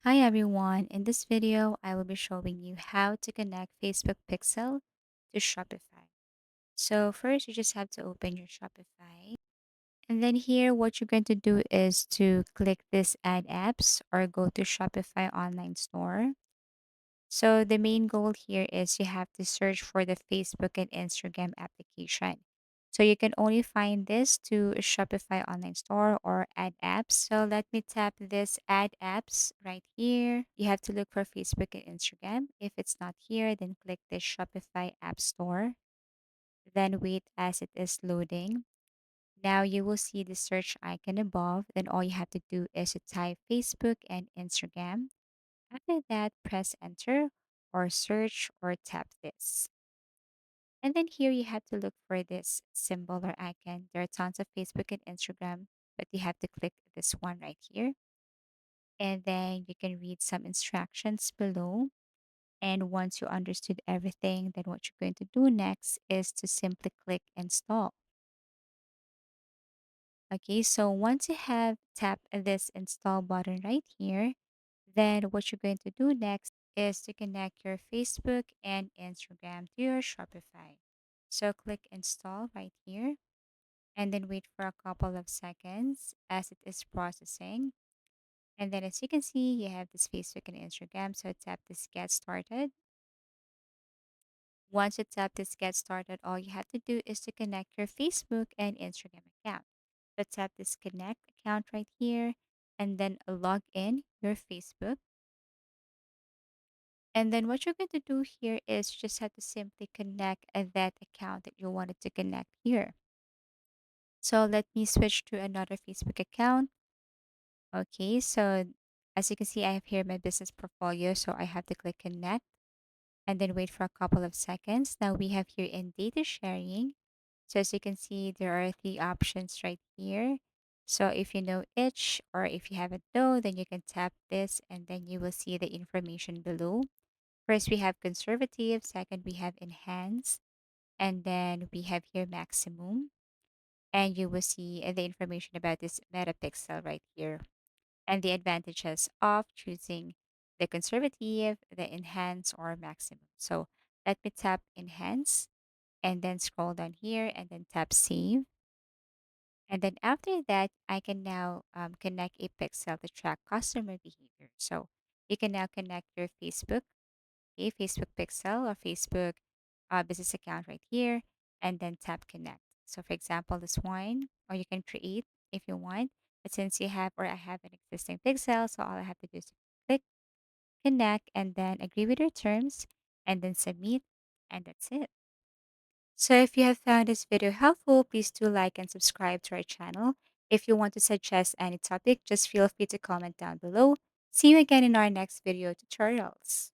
Hi everyone, in this video I will be showing you how to connect Facebook Pixel to Shopify. So first you just have to open your Shopify, and then here what you're going to do is to click this add apps or go to Shopify online store. So the main goal here is you have to search for the Facebook and Instagram application. So you can only find this to Shopify online store or add apps. So let me tap this add apps right here. You have to look for Facebook and Instagram. If it's not here, then click the Shopify app store. Then wait as it is loading. Now you will see the search icon above. Then all you have to do is to type Facebook and Instagram. After that, press enter or search or tap this. And then here you have to look for this symbol or icon. There are tons of Facebook and Instagram, but you have to click this one right here. And then you can read some instructions below. And once you understood everything, then what you're going to do next is to simply click install. Okay, so once you have tapped this install button right here, then what you're going to do next is to connect your Facebook and Instagram to your Shopify. So click install right here and then wait for a couple of seconds as it is processing. And then as you can see, you have this Facebook and Instagram. So tap this get started. Once you tap this get started, all you have to do is to connect your Facebook and Instagram account. So tap this connect account right here and then log in your Facebook. And then what you're going to do here is you just have to simply connect that account that you wanted to connect here. So let me switch to another Facebook account. Okay, so as you can see, I have here my business portfolio. So I have to click connect and then wait for a couple of seconds. Now we have here in data sharing. So as you can see, there are three options right here. So if you know each or if you haven't know, then you can tap this and then you will see the information below. First, we have conservative. Second, we have enhance. And then we have here maximum. And you will see the information about this metapixel right here and the advantages of choosing the conservative, the enhance, or maximum. So let me tap enhance and then scroll down here and then tap save. And then after that, I can now connect a pixel to track customer behavior. So you can now connect your Facebook, a Facebook pixel or Facebook business account right here, and then tap connect. So for example, this one, or you can create if you want. But since you have or I have an existing pixel, so all I have to do is click connect and then agree with your terms and then submit, and that's it. So if you have found this video helpful, please do like and subscribe to our channel. If you want to suggest any topic, just feel free to comment down below. See you again in our next video tutorials.